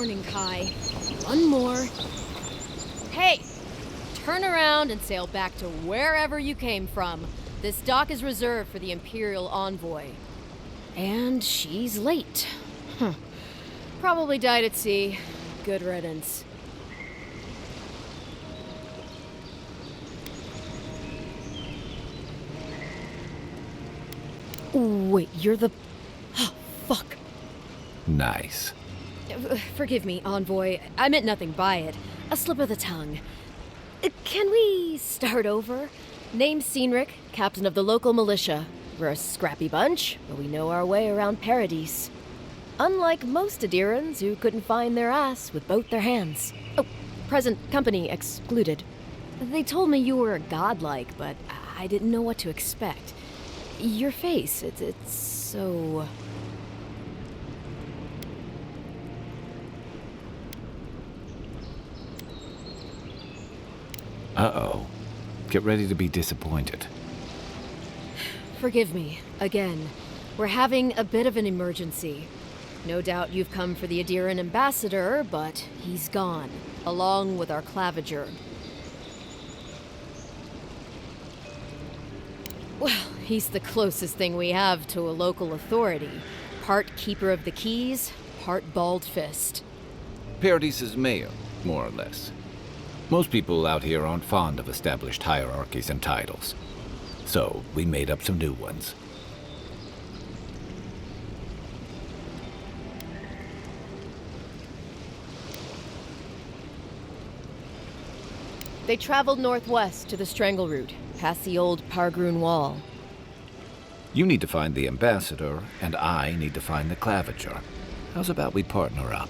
warning, Kai. One more. Hey! Turn around and sail back to wherever you came from. This dock is reserved for the Imperial Envoy. And she's late. Probably died at sea. Good riddance. Wait, you're the... Oh, fuck. Nice. Forgive me, Envoy. I meant nothing by it. A slip of the tongue. Can we start over? Name's Cynric, captain of the local militia. We're a scrappy bunch, but we know our way around Paradise. Unlike most Adirans who couldn't find their ass with both their hands. Oh, present company excluded. They told me you were godlike, but I didn't know what to expect. Your face, it's so... Uh-oh. Get ready to be disappointed. Forgive me, again. We're having a bit of an emergency. No doubt you've come for the Adiran ambassador, but he's gone, along with our claviger. Well, he's the closest thing we have to a local authority. Part keeper of the keys, part bald fist. Paradise's mayor, more or less. Most people out here aren't fond of established hierarchies and titles. So, we made up some new ones. They traveled northwest to the Strangle Route, past the old Pargroon Wall. You need to find the ambassador, and I need to find the claviger. How's about we partner up?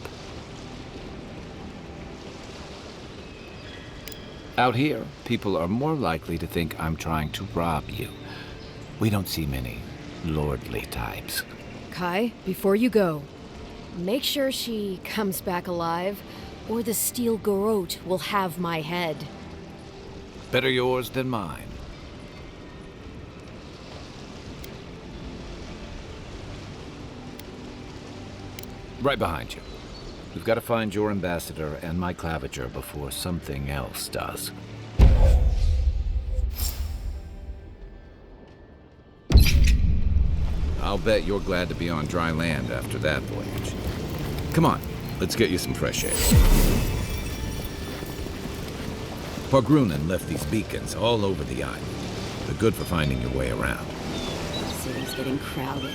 Out here, people are more likely to think I'm trying to rob you. We don't see many lordly types. Kai, before you go, make sure she comes back alive, or the steel garrote will have my head. Better yours than mine. Right behind you. We've got to find your ambassador and my claviger before something else does. I'll bet you're glad to be on dry land after that voyage. Come on, let's get you some fresh air. Pargrunen left these beacons all over the island. They're good for finding your way around. The city's getting crowded.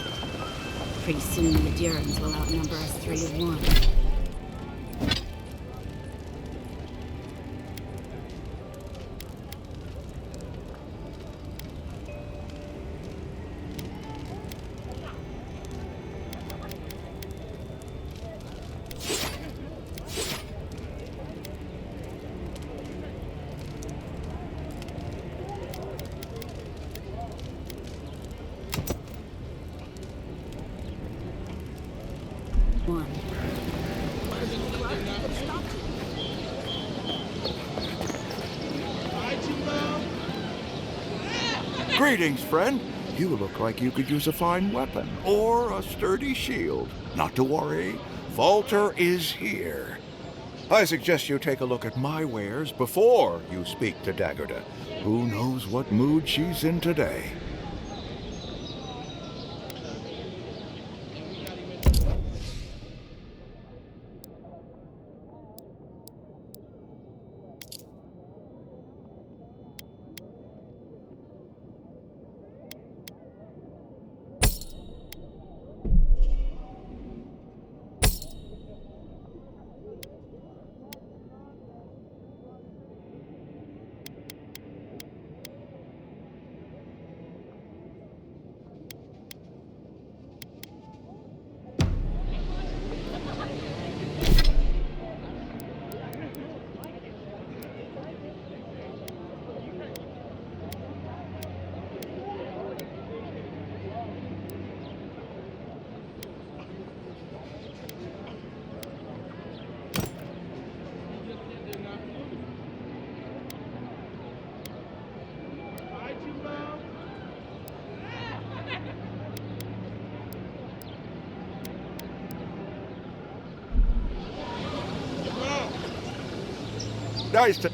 Pretty soon the Adirans will outnumber us 3 to 1. Greetings, friend. You look like you could use a fine weapon or a sturdy shield. Not to worry, Volter is here. I suggest you take a look at my wares before you speak to Daggerda. Who knows what mood she's in today? Nice to...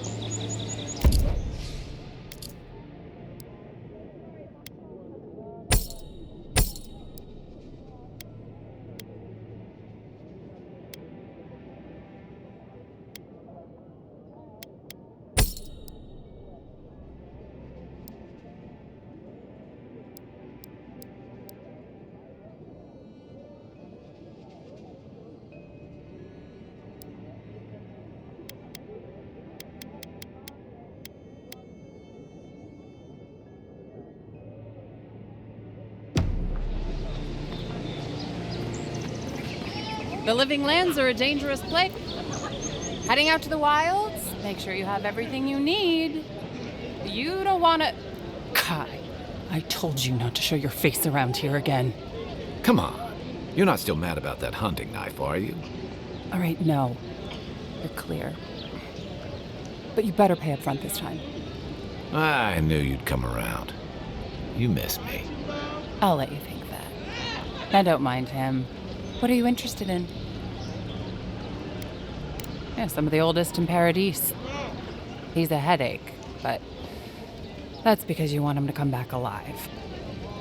The living lands are a dangerous place. Heading out to the wilds? Make sure you have everything you need. You don't want to... Kai, I told you not to show your face around here again. Come on. You're not still mad about that hunting knife, are you? All right, no. You're clear. But you better pay up front this time. I knew you'd come around. You miss me. I'll let you think that. I don't mind him. What are you interested in? Yeah, some of the oldest in Paradise. He's a headache, but that's because you want him to come back alive.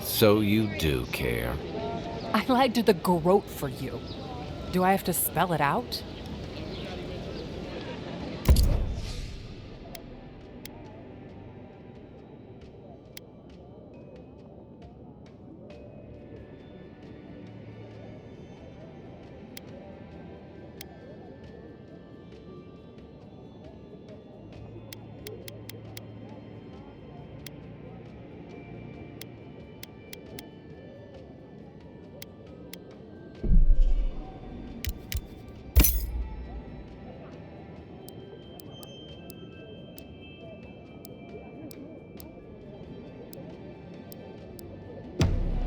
So you do care. I lied to the garrote for you. Do I have to spell it out?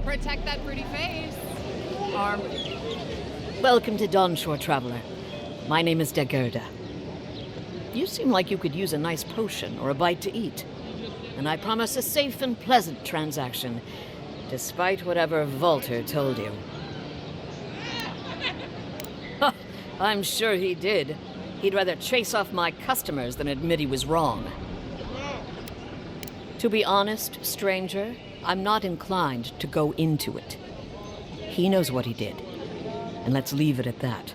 Protect that pretty face. Arm. Welcome to Dawnshore, Traveler. My name is Dagerda. You seem like you could use a nice potion or a bite to eat. And I promise a safe and pleasant transaction, despite whatever Volter told you. I'm sure he did. He'd rather chase off my customers than admit he was wrong. To be honest, stranger, I'm not inclined to go into it. He knows what he did, and let's leave it at that.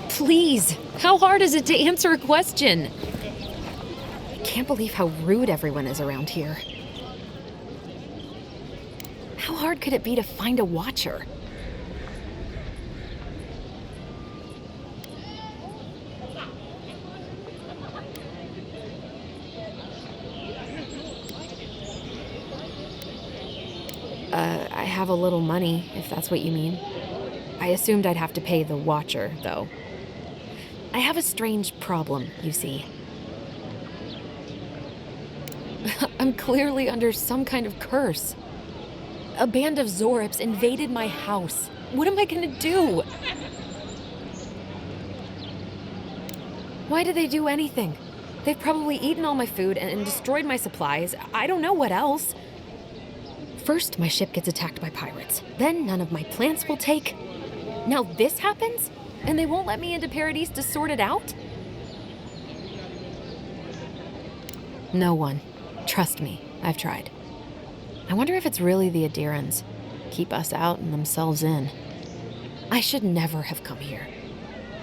Please, how hard is it to answer a question? I can't believe how rude everyone is around here. How hard could it be to find a watcher? I have a little money, if that's what you mean. I assumed I'd have to pay the watcher, though. I have a strange problem, you see. I'm clearly under some kind of curse. A band of Zorips invaded my house. What am I gonna do? Why did they do anything? They've probably eaten all my food and destroyed my supplies. I don't know what else. First, my ship gets attacked by pirates. Then none of my plants will take. Now this happens? And they won't let me into Paradise to sort it out? No one. Trust me, I've tried. I wonder if it's really the Adirans. Keep us out and themselves in. I should never have come here.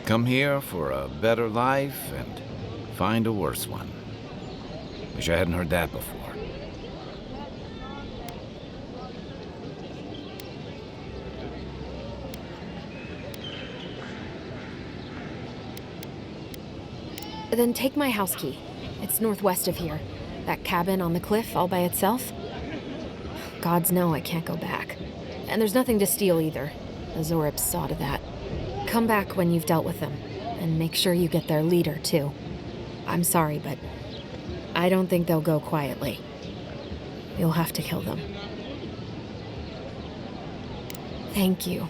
Come here for a better life and find a worse one. Wish I hadn't heard that before. Then take my house key. It's northwest of here. That cabin on the cliff all by itself. Gods know I can't go back. And there's nothing to steal either. The Zorips saw to that. Come back when you've dealt with them. And make sure you get their leader, too. I'm sorry, but I don't think they'll go quietly. You'll have to kill them. Thank you.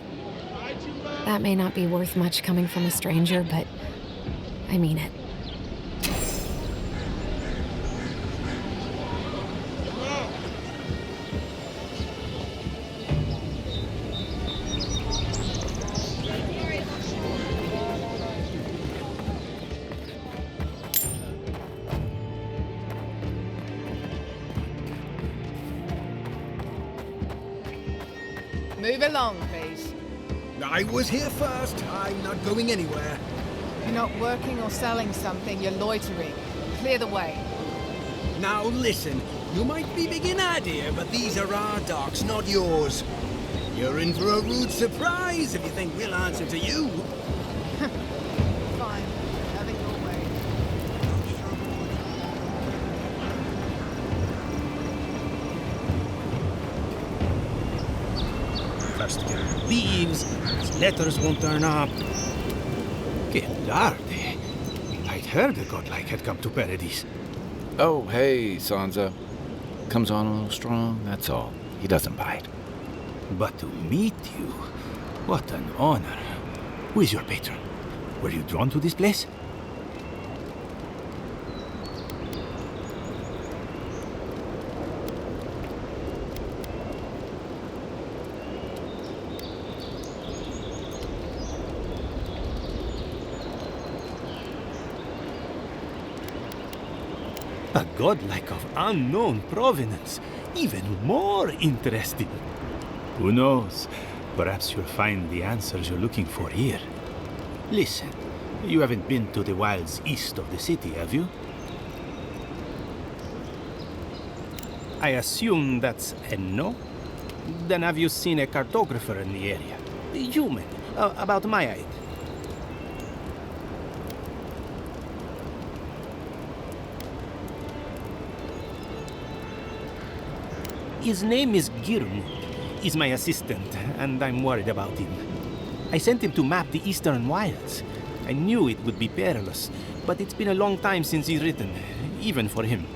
That may not be worth much coming from a stranger, but I I mean it. Move along, please. I was here first. I'm not going anywhere. You're not working or selling something, you're loitering. Clear the way. Now listen, you might be big in idea, but these are our docks, not yours. You're in for a rude surprise if you think we'll answer to you. Fine. Have it your way. First girl leaves, his letters won't turn up. Che tardi. I'd heard a godlike had come to Paradise. Oh, hey, Sansa. Comes on a little strong, that's all. He doesn't bite. But to meet you, what an honor. Who is your patron? Were you drawn to this place? A godlike of unknown provenance. Even more interesting. Who knows? Perhaps you'll find the answers you're looking for here. Listen, you haven't been to the wilds east of the city, have you? I assume that's a no? Then have you seen a cartographer in the area? A human, about my height. His name is Girmund. He's my assistant, and I'm worried about him. I sent him to map the eastern wilds. I knew it would be perilous, but it's been a long time since he's written, even for him.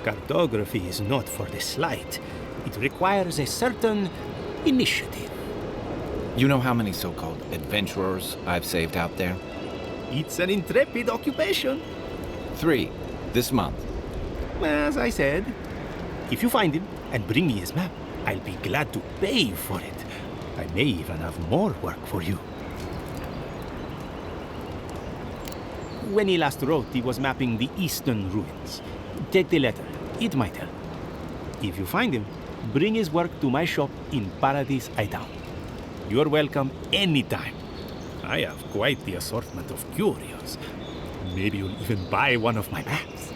Cartography is not for the slight. It requires a certain initiative. You know how many so-called adventurers I've saved out there? It's an intrepid occupation. 3, this month. As I said, if you find him and bring me his map, I'll be glad to pay for it. I may even have more work for you. When he last wrote, he was mapping the eastern ruins. Take the letter. It might help. If you find him, bring his work to my shop in Paradise Town. You're welcome anytime. I have quite the assortment of curios. Maybe you'll even buy one of my maps.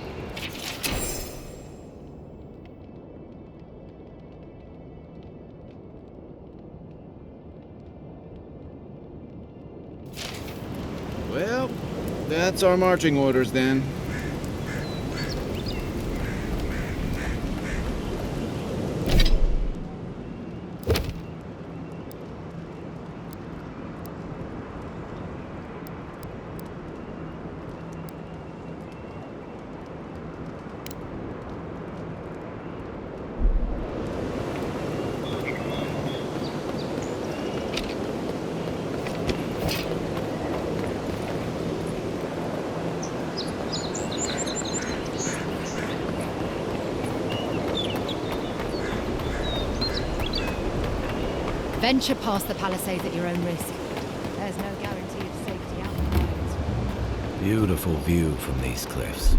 Well, that's our marching orders then. Venture past the palisades at your own risk. There's no guarantee of safety out in the wilds. Beautiful view from these cliffs.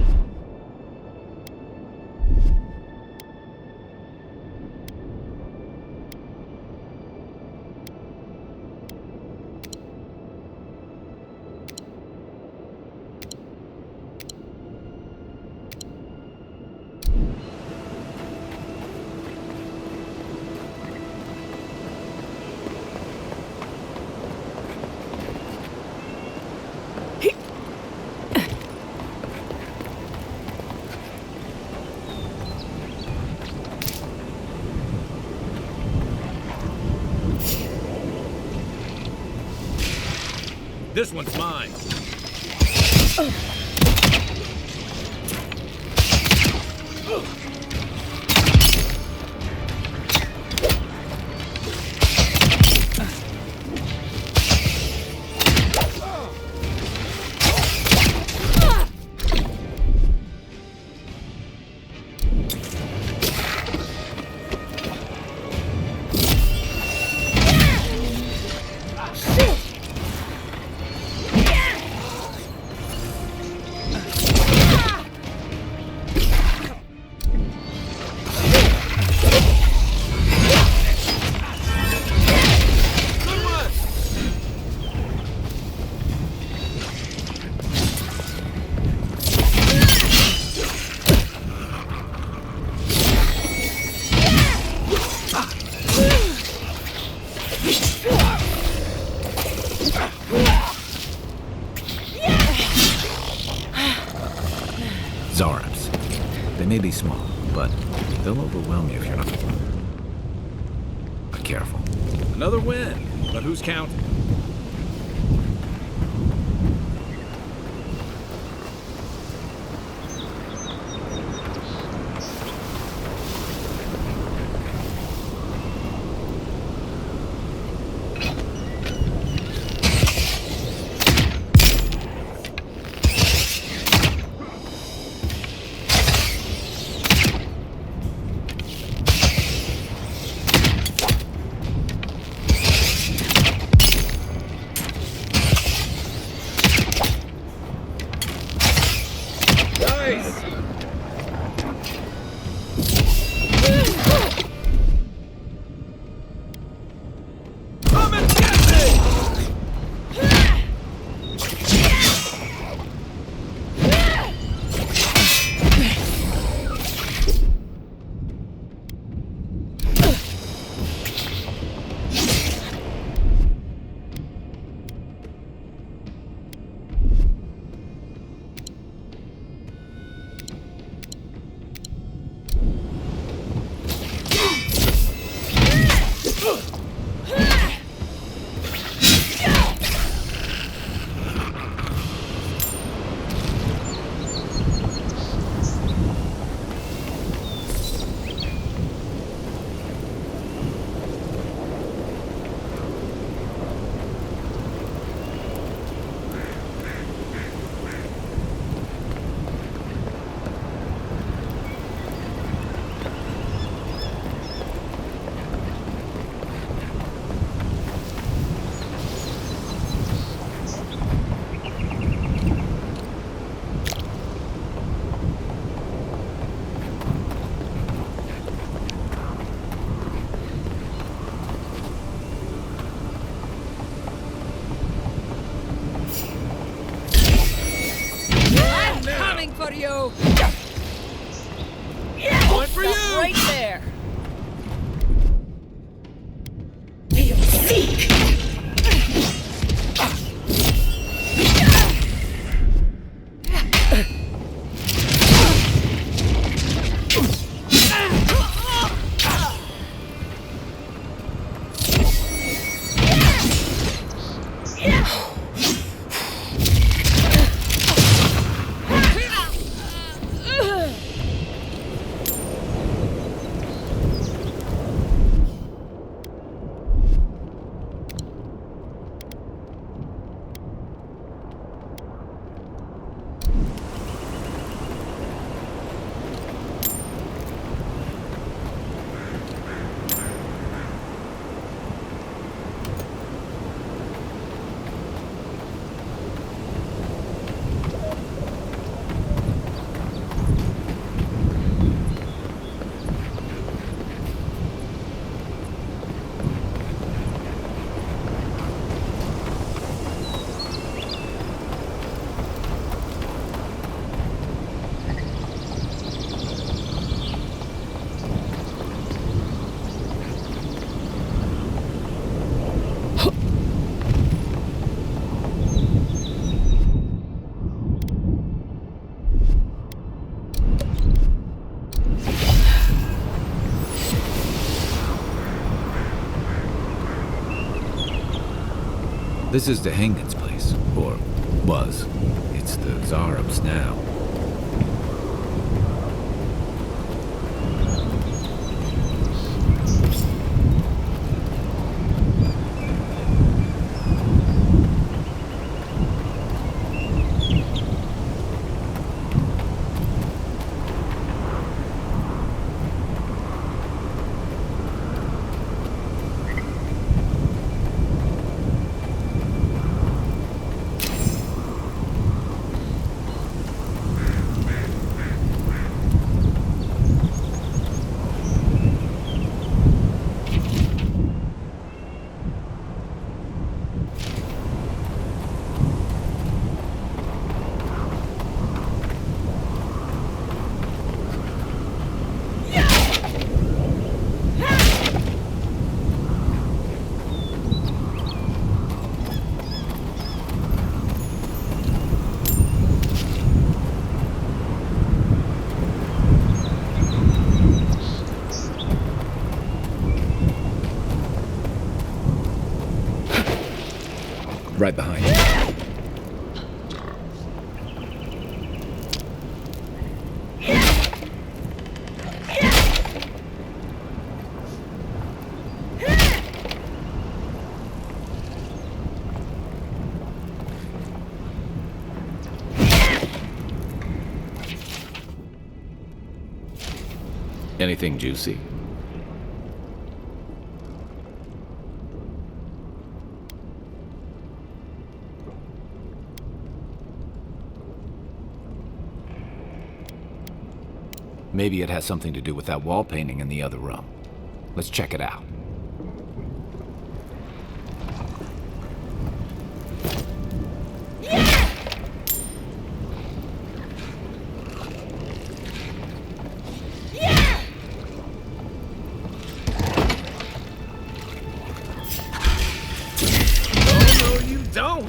This one's mine. Zarabs. They may be small, but they'll overwhelm you if you're not careful. Another win, but who's counting? For you! One for you! Right there! This is the Hengen's place, or was. It's the Zarabs now. Anything juicy? Maybe it has something to do with that wall painting in the other room. Let's check it out. Don't!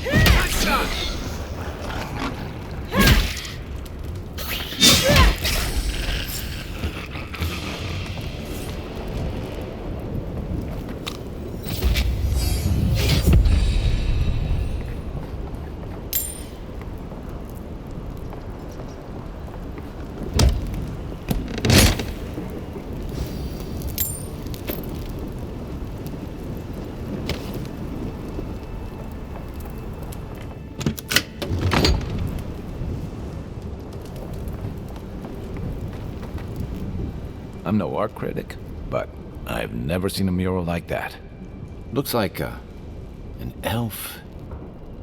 Nice shot! I'm no art critic, but I've never seen a mural like that. Looks like an elf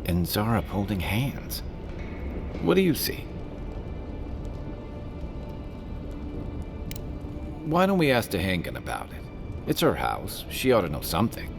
and Zara holding hands. What do you see? Why don't we ask Tehangan about it? It's her house. She ought to know something.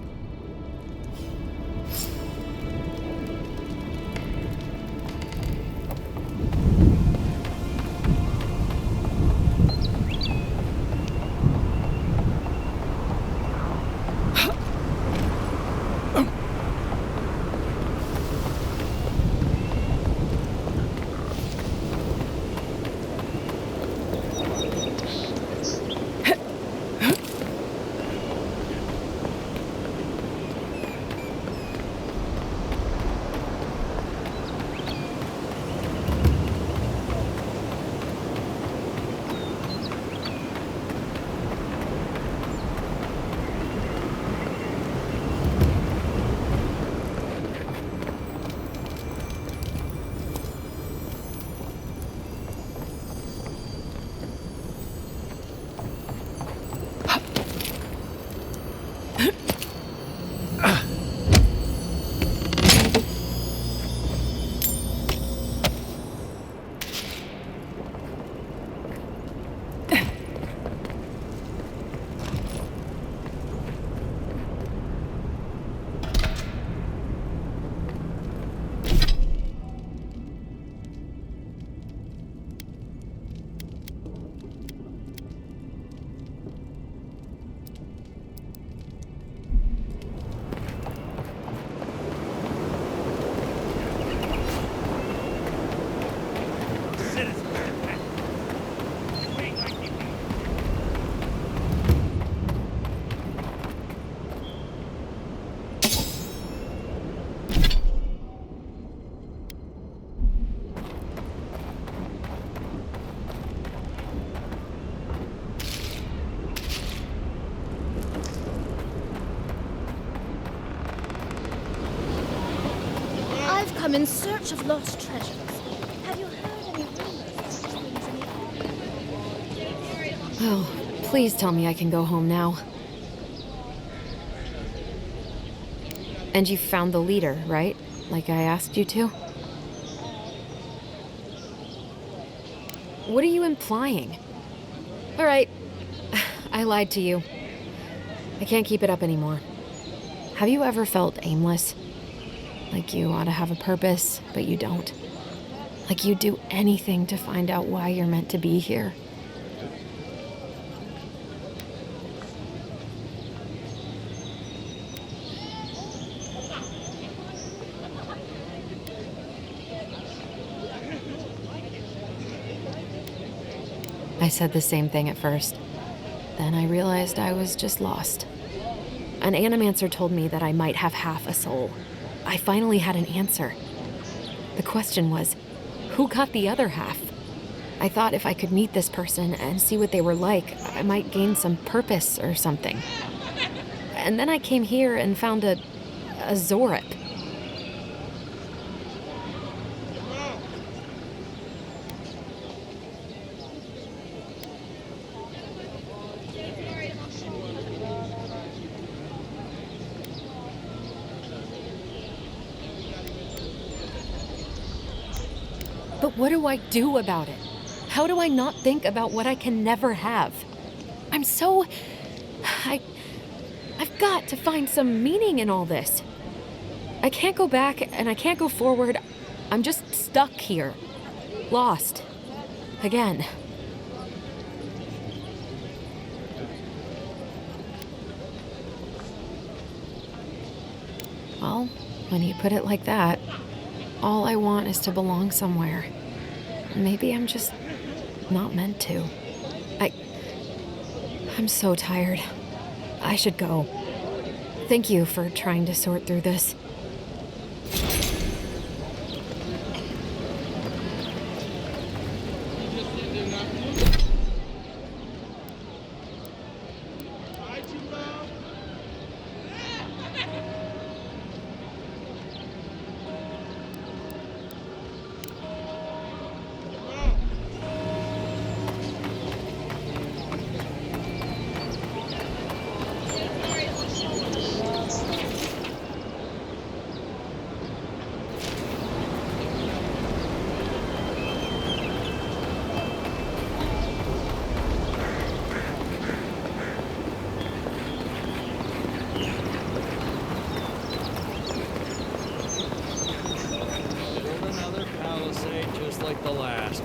I'm in search of lost treasures. Have you heard any rumors of things in the... Oh, please tell me I can go home now. And you found the leader, right? Like I asked you to? What are you implying? All right, I lied to you. I can't keep it up anymore. Have you ever felt aimless? Like you ought to have a purpose, but you don't. Like you'd do anything to find out why you're meant to be here. I said the same thing at first. Then I realized I was just lost. An animancer told me that I might have half a soul. I finally had an answer. The question was, who got the other half? I thought if I could meet this person and see what they were like, I might gain some purpose or something. And then I came here and found a Zorip. But what do I do about it? How do I not think about what I can never have? I've got to find some meaning in all this. I can't go back and I can't go forward. I'm just stuck here. Lost. Again. Well, when you put it like that, all I want is to belong somewhere. Maybe I'm just not meant to. I'm so tired. I should go. Thank you for trying to sort through this.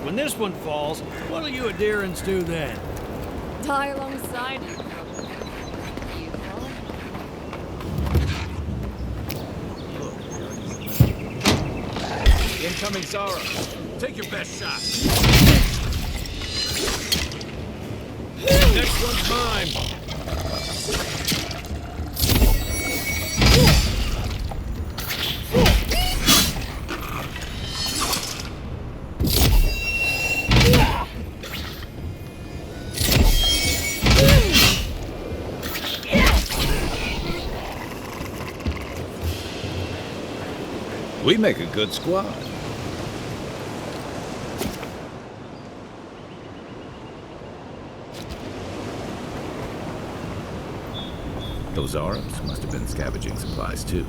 When this one falls, what'll you adherents do then? Die alongside. Incoming Zara. Take your best shot. Next one's mine. We make a good squad. Those Arabs must have been scavenging supplies too.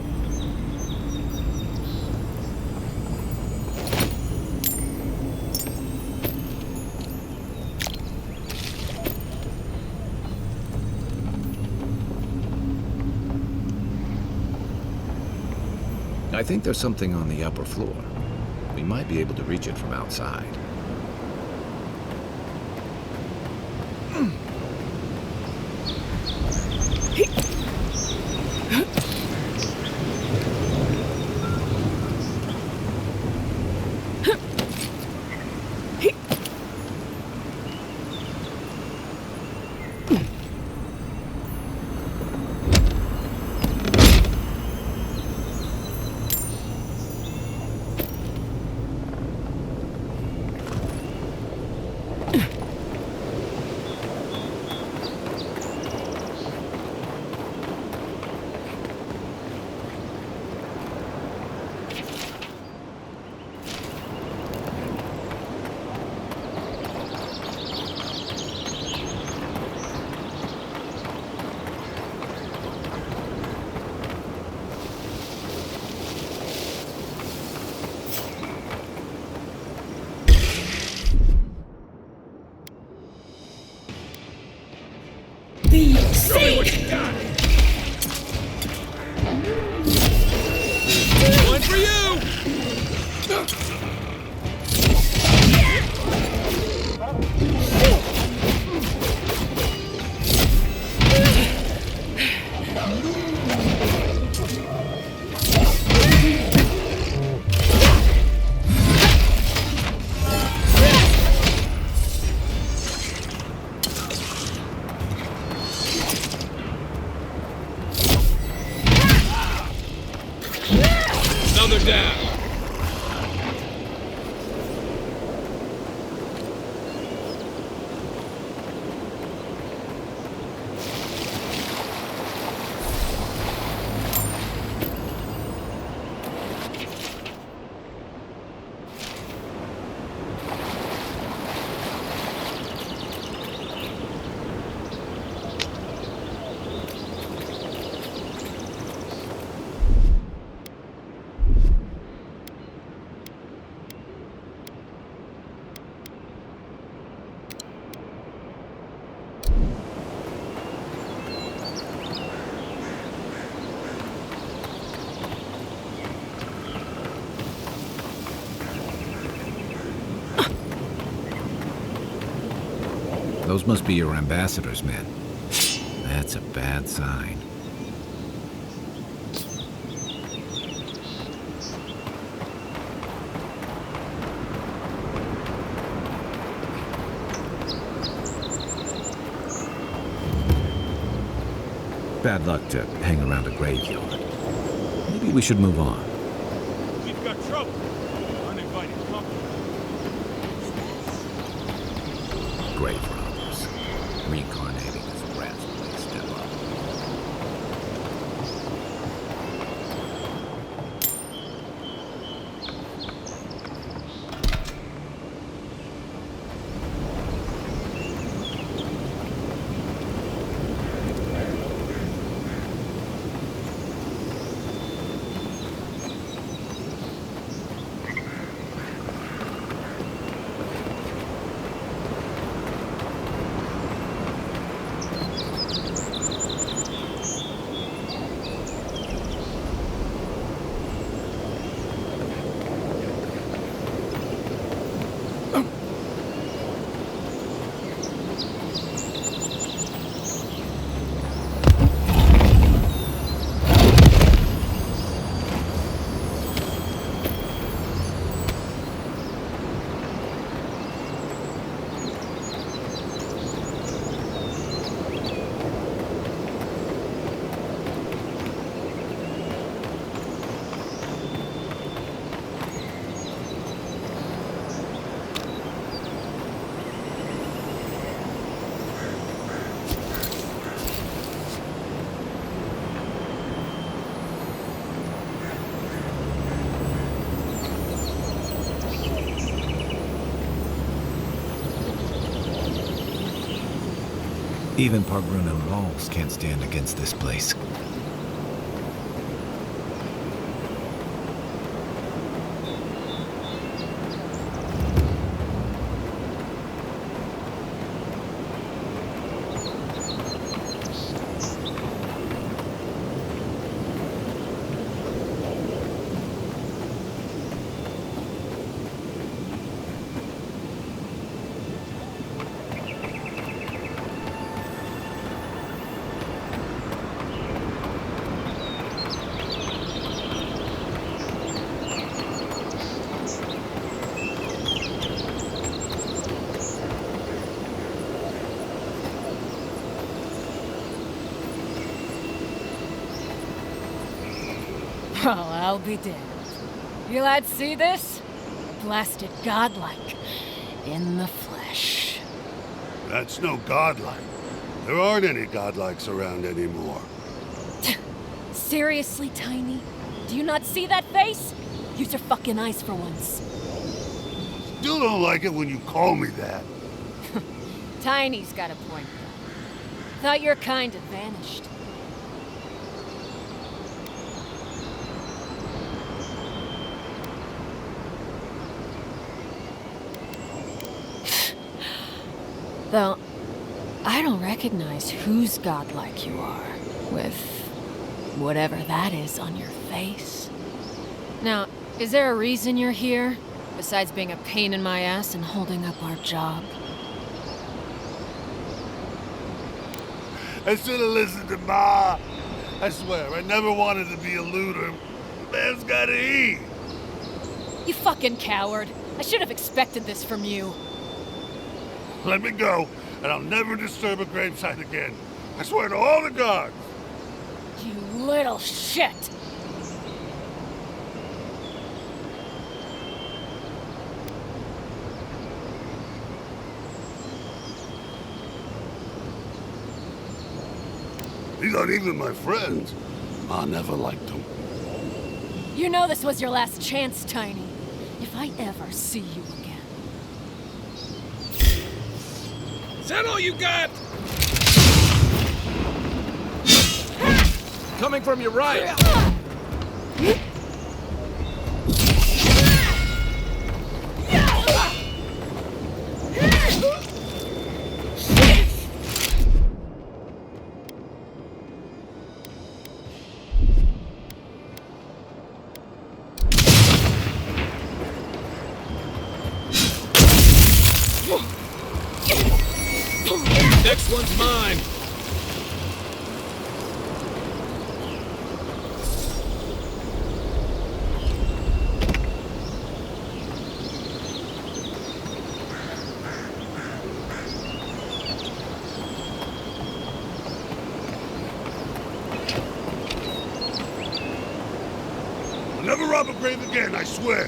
I think there's something on the upper floor. We might be able to reach it from outside. Another down. Those must be your ambassadors, men. That's a bad sign. Bad luck to hang around a graveyard. Maybe we should move on. We've got trouble. Uninvited company. Grave robbers. Reincarnating as rats when they step up. Even Pargrunan walls can't stand against this place. Well, I'll be damned. You lads see this? Blasted godlike. In the flesh. That's no godlike. There aren't any godlikes around anymore. Seriously, Tiny? Do you not see that face? Use your fucking eyes for once. Still don't like it when you call me that. Tiny's got a point, though. Thought your kind had vanished. Though, I don't recognize whose godlike you are, with whatever that is on your face. Now, is there a reason you're here, besides being a pain in my ass and holding up our job? I should have listened to Ma. I swear, I never wanted to be a looter. Man's gotta eat. You fucking coward. I should have expected this from you. Let me go, and I'll never disturb a gravesite again. I swear to all the gods. You little shit. These aren't even my friends. I never liked them. You know this was your last chance, Tiny. If I ever see you again. Is that all you got? Coming from your right! Next one's mine. I'll never rob a grave again, I swear.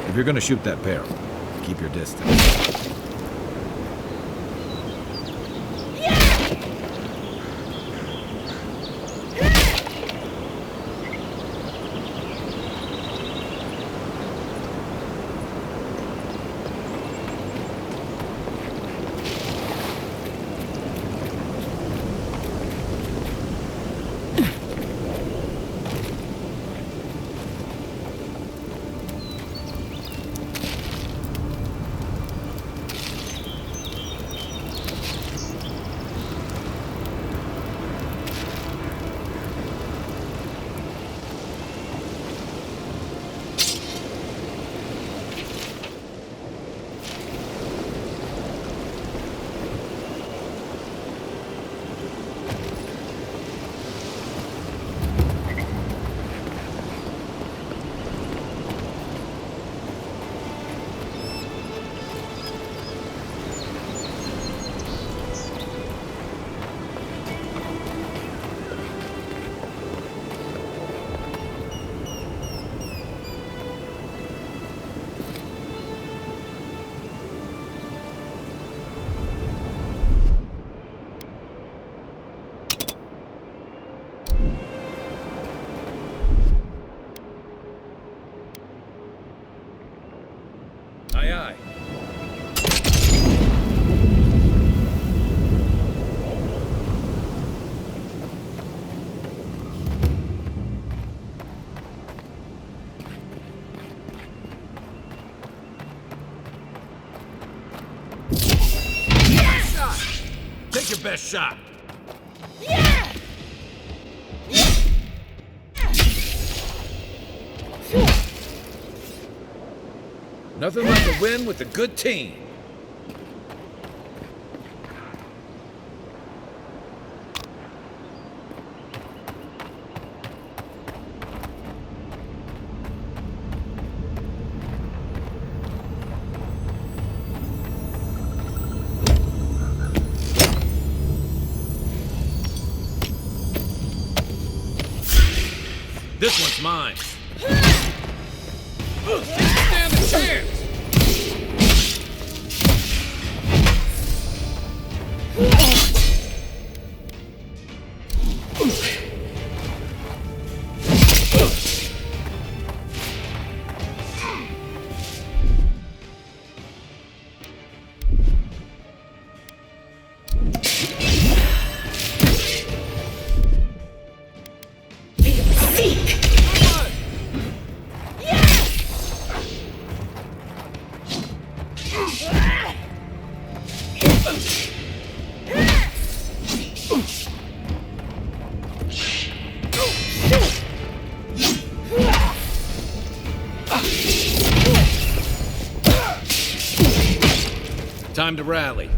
If you're gonna shoot that pair, keep your distance. Aye, aye. Nice shot! Take your best shot. Nothing like a win with a good team. This one's mine. Stand a chance. Time to rally.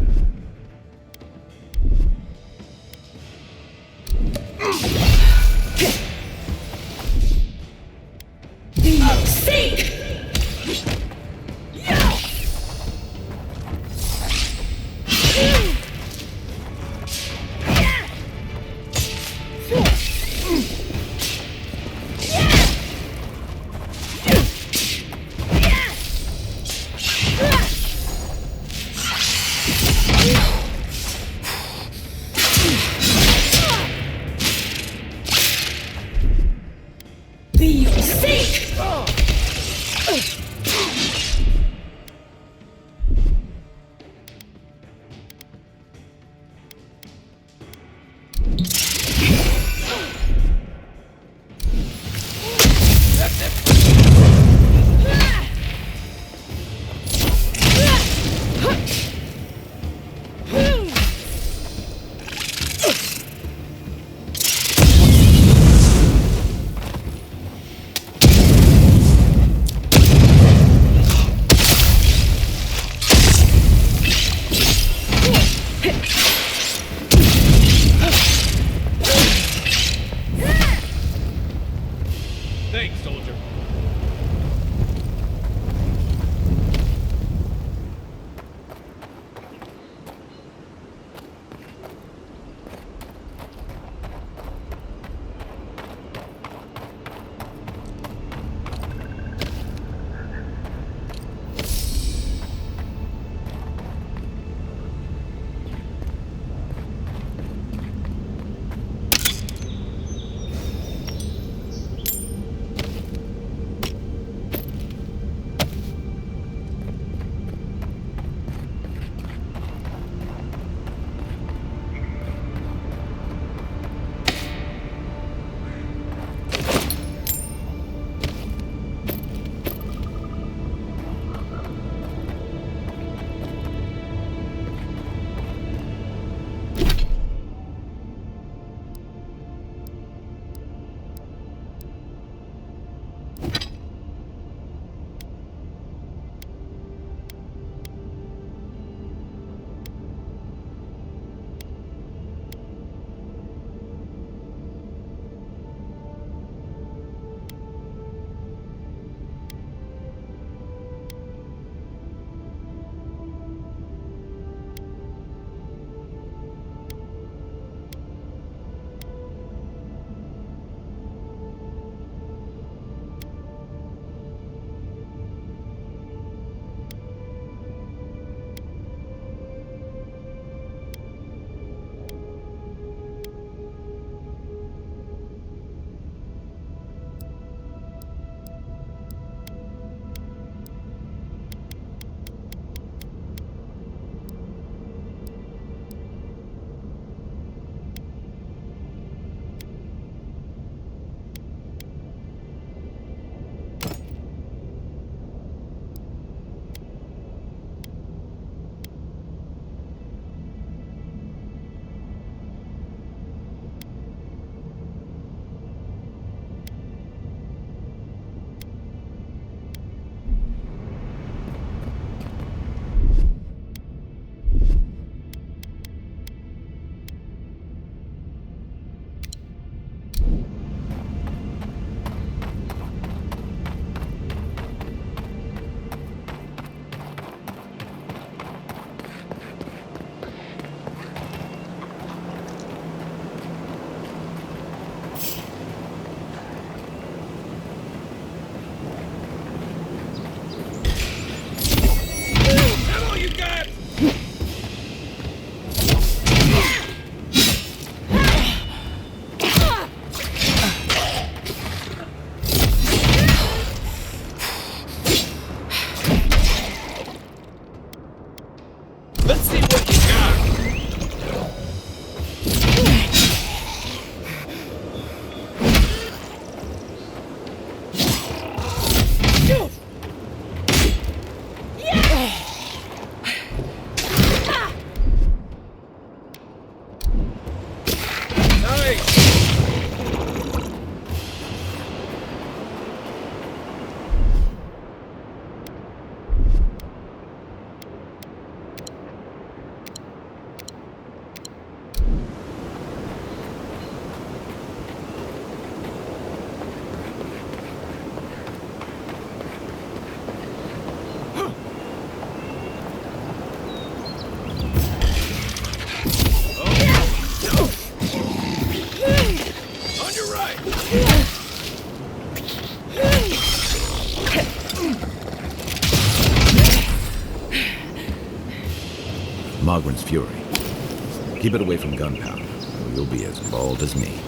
Mogren's fury. Keep it away from gunpowder, or you'll be as bald as me.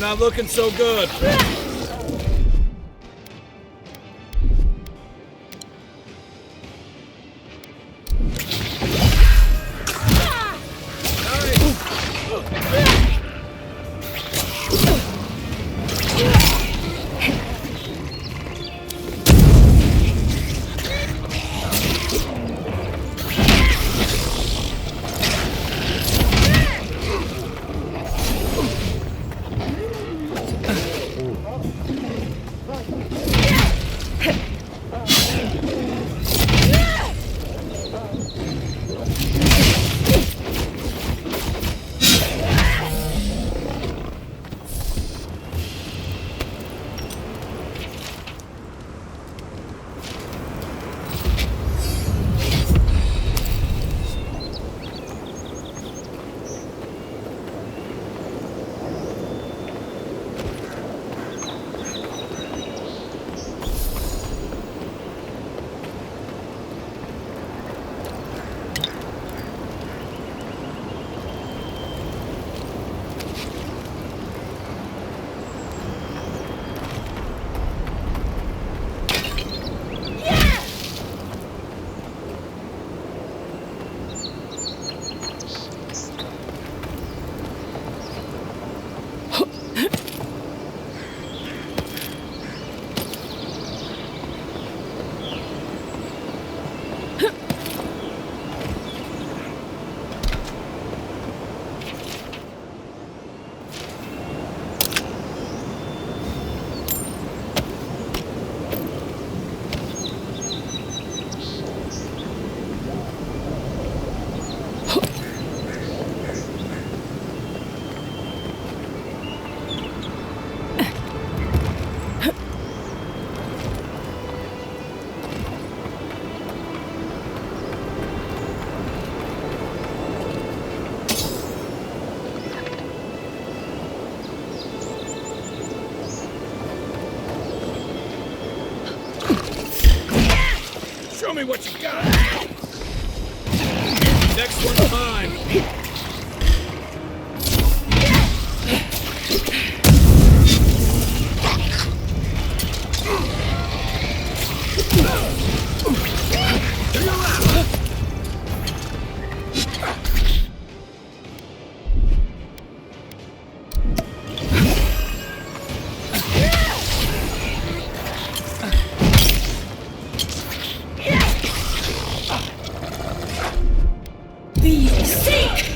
Not looking so good. Show me what you got. Next one's mine. Be sick!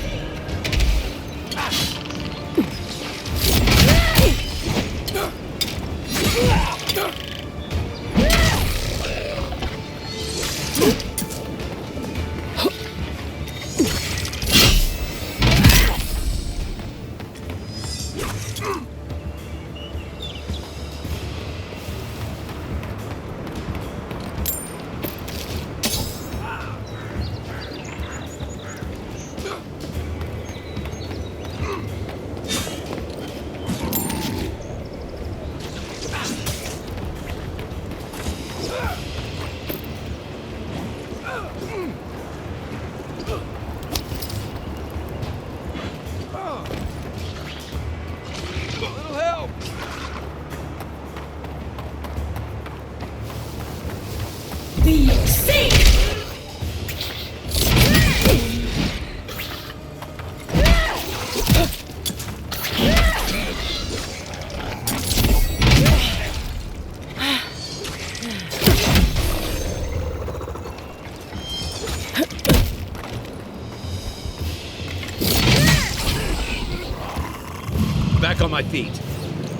Back on my feet.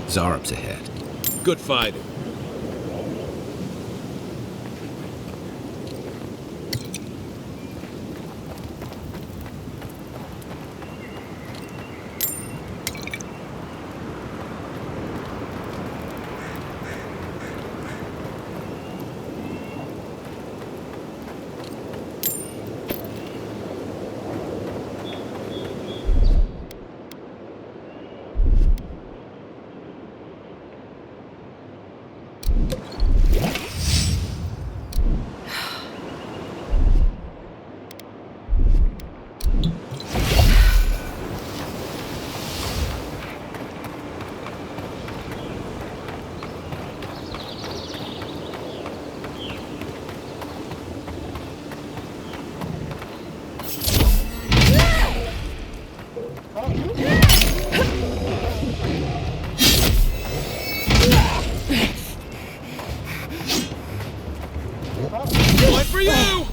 Zarab's ahead. Good fighting. Wait for you!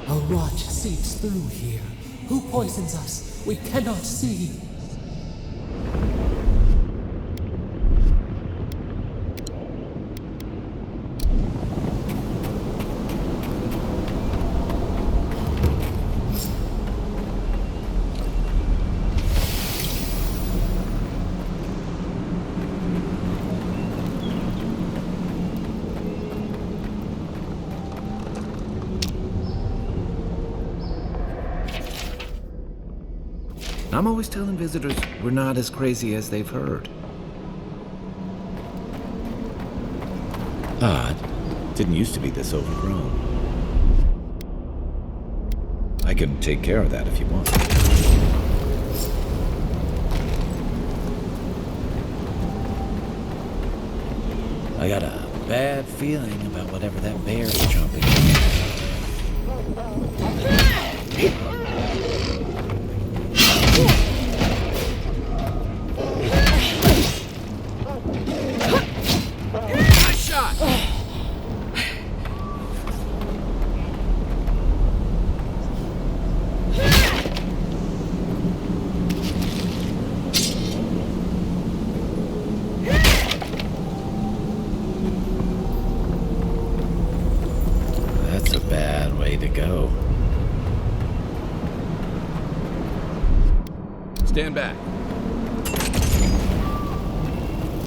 A rot seeps through here. Who poisons us? We cannot see. I'm always telling visitors we're not as crazy as they've heard. Odd. Didn't used to be this overgrown. I can take care of that if you want. I got a bad feeling about whatever that bear is chomping on. That's a bad way to go. Stand back.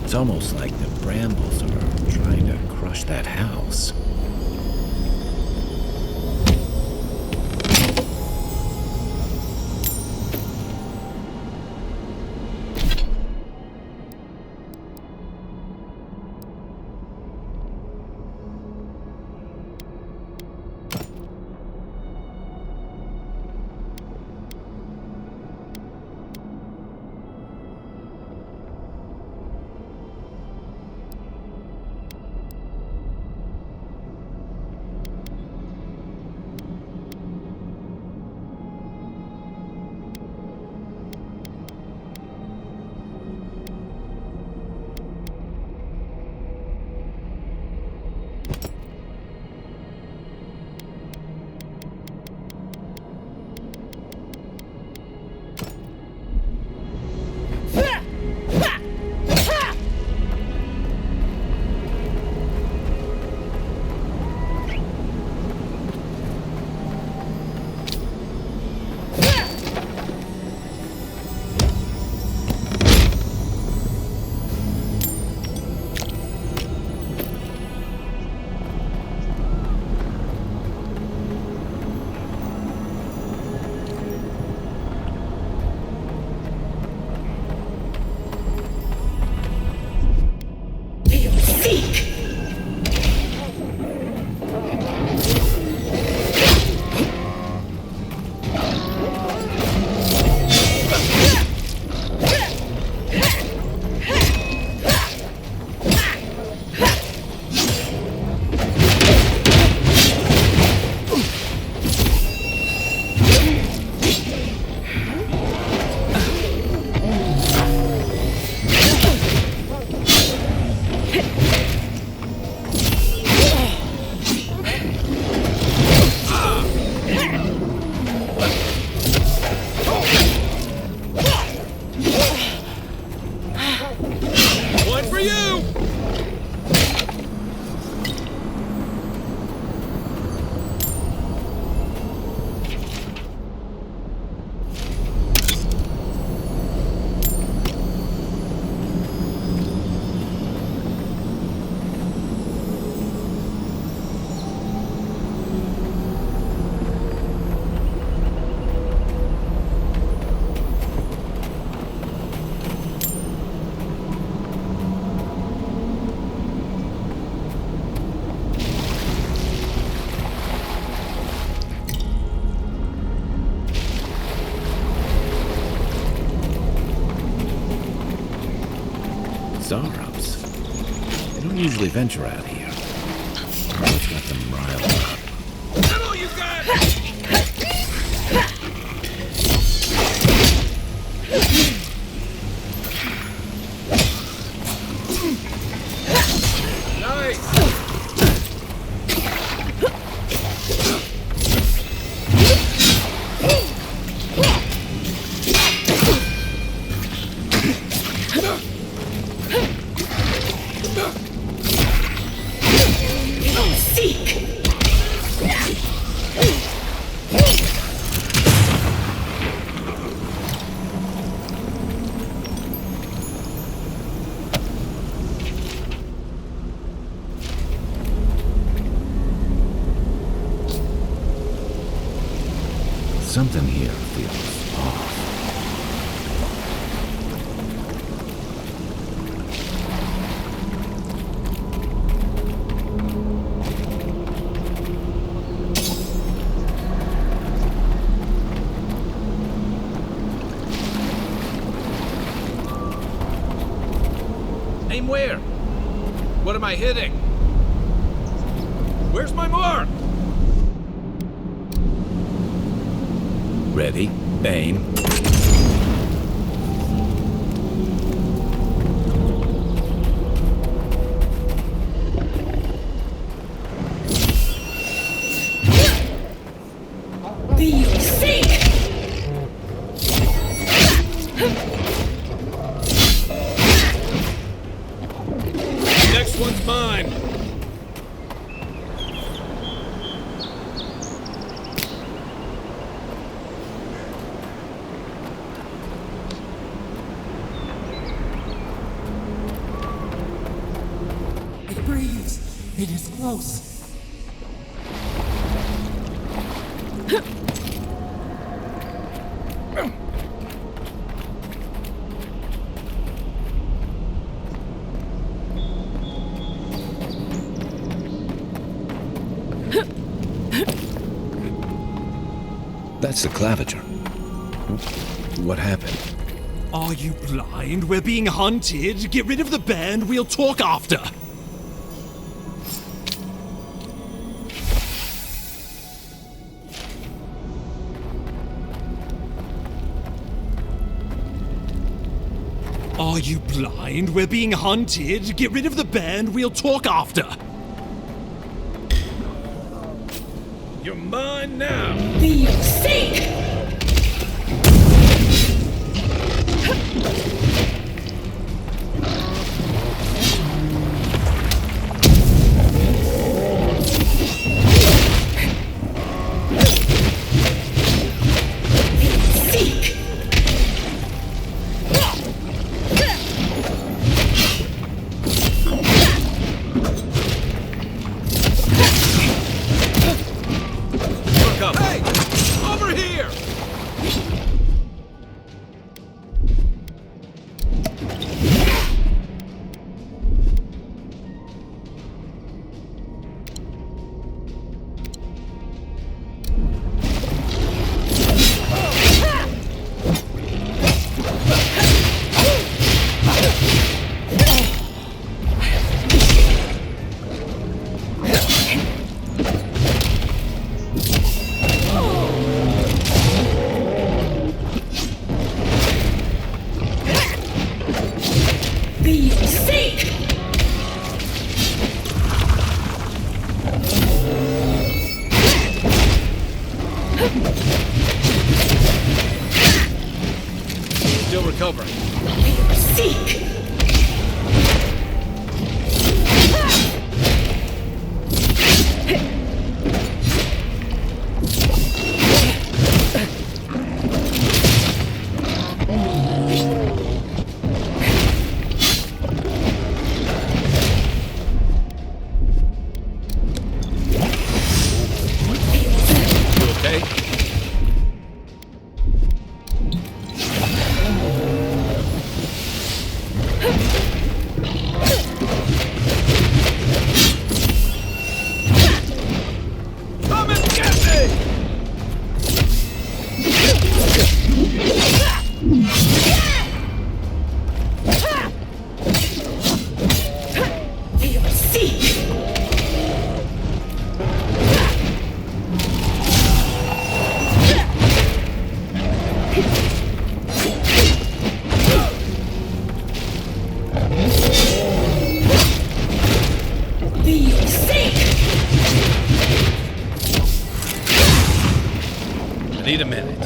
It's almost like the brambles are trying to crush that house. usually venture out here. What's got them riled up? Come on, you guys! Something here feels off. Aim where? What am I hitting? Where's my mark? Ready, aim. Next one's mine. It breathes. It is close. That's the claviger. What happened? Are you blind? We're being hunted. Get rid of the band. We'll talk after. Are you blind? We're being hunted. Get rid of the band. We'll talk after. You're mine now. Hey! Over here! Still recovering. You okay? Need a minute.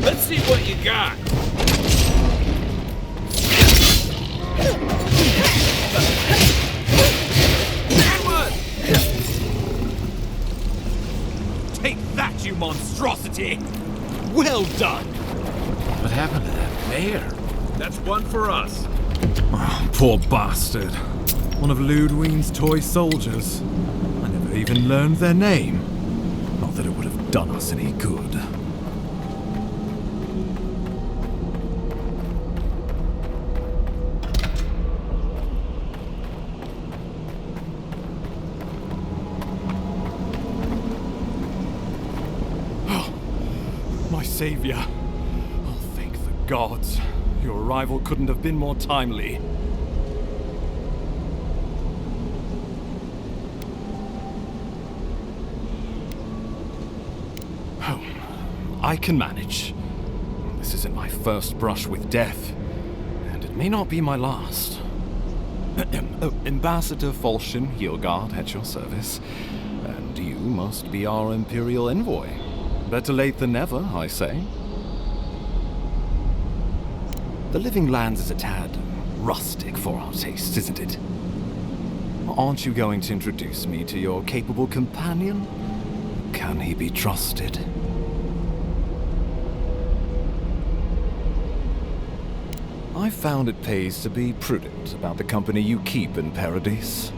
Let's see what you got. Take that, you monstrosity! Well done! What happened to that bear? That's one for us. Oh, poor bastard. One of Ludwine's toy soldiers. I never even learned their name. Not that it would have done us any good. Savior. Oh, thank the gods. Your arrival couldn't have been more timely. Oh, I can manage. This isn't my first brush with death, and it may not be my last. Ambassador Falchion Hildgard at your service, and you must be our Imperial envoy. Better late than never, I say. The Living Lands is a tad rustic for our taste, isn't it? Aren't you going to introduce me to your capable companion? Can he be trusted? I found it pays to be prudent about the company you keep in Paradise.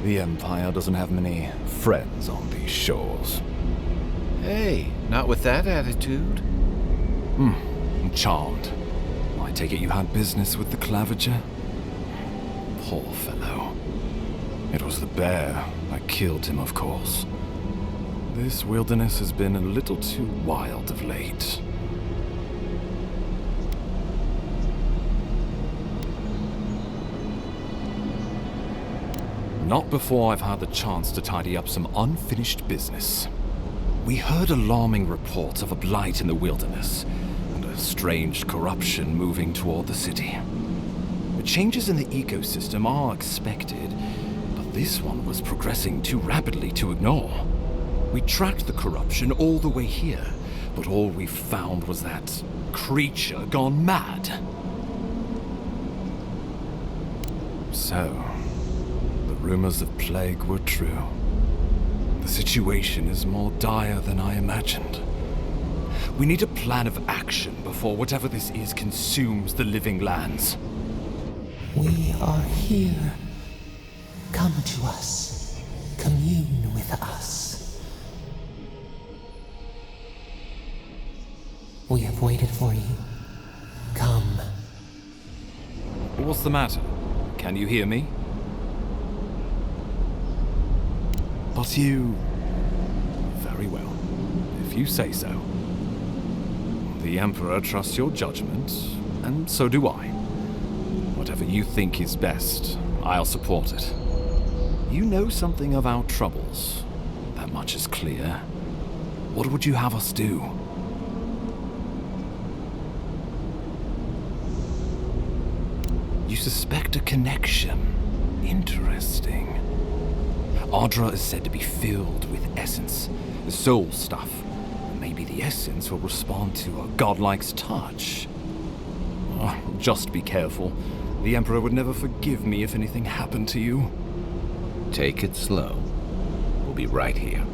The Empire doesn't have many friends on these shores. Hey, not with that attitude. I'm charmed. I take it you had business with the Clavager? Poor fellow. It was the bear that killed him, of course. This wilderness has been a little too wild of late. Not before I've had the chance to tidy up some unfinished business. We heard alarming reports of a blight in the wilderness, and a strange corruption moving toward the city. The changes in the ecosystem are expected, but this one was progressing too rapidly to ignore. We tracked the corruption all the way here, but all we found was that creature gone mad. So, the rumors of plague were true. The situation is more dire than I imagined. We need a plan of action before whatever this is consumes the Living Lands. We are here. Come to us. Commune with us. We have waited for you. Come. What's the matter? Can you hear me? But you... Very well, if you say so. The Emperor trusts your judgment, and so do I. Whatever you think is best, I'll support it. You know something of our troubles. That much is clear. What would you have us do? You suspect a connection. Interesting. Ardra is said to be filled with essence, soul stuff. Maybe the essence will respond to a godlike's touch. Oh, just be careful. The Emperor would never forgive me if anything happened to you. Take it slow. We'll be right here.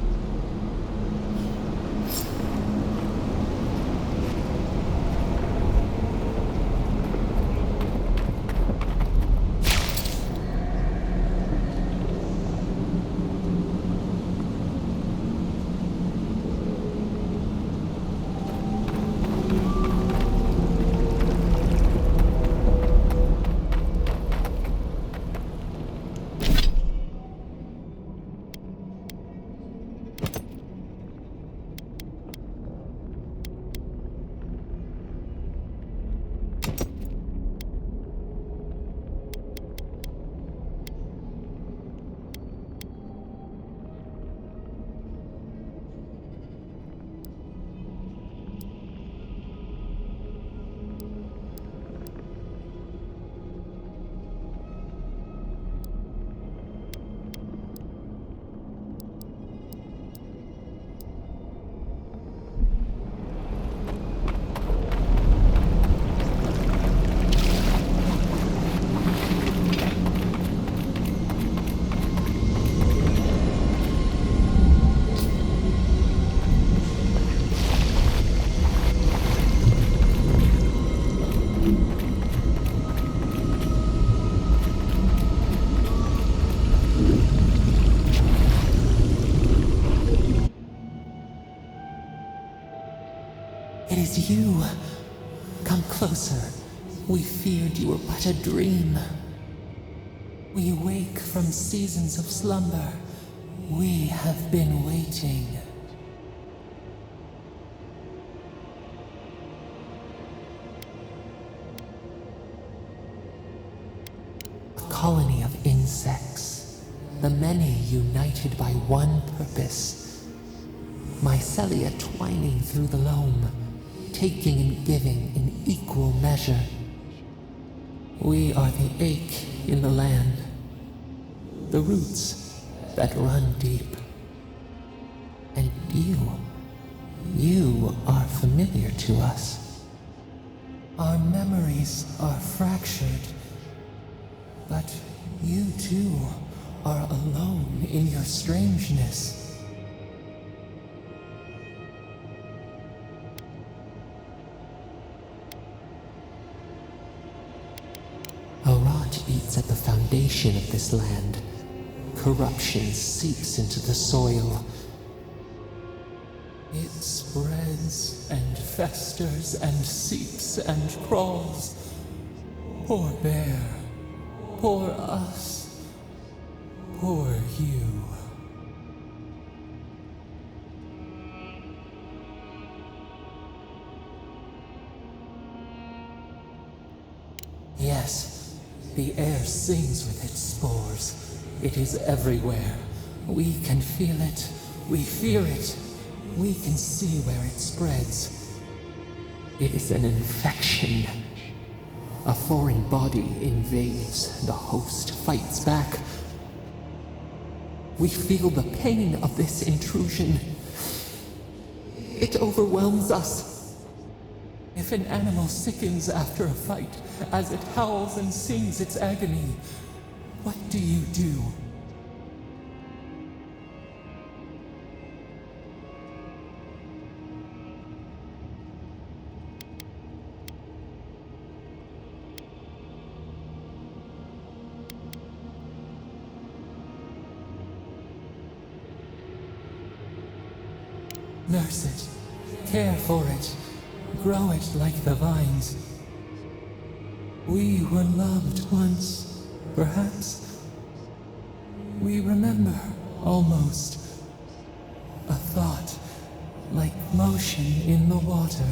is you. Come closer. We feared you were but a dream. We wake from seasons of slumber. We have been waiting. A colony of insects, the many united by one purpose. Mycelia twining through the loam, taking and giving in equal measure. We are the ache in the land, the roots that run deep. And you are familiar to us. Our memories are fractured, but you too are alone in your strangeness. A rot eats at the foundation of this land. Corruption seeps into the soil. It spreads and festers and seeps and crawls. Poor bear, poor us, poor you. Yes. The air sings with its spores. It is everywhere. We can feel it. We fear it. We can see where it spreads. It is an infection. A foreign body invades. The host fights back. We feel the pain of this intrusion. It overwhelms us. If an animal sickens after a fight, as it howls and sings its agony, what do you do? Nurse it, care for it, grow it like the vines. We were loved once, perhaps. We remember, almost. A thought, like motion in the water.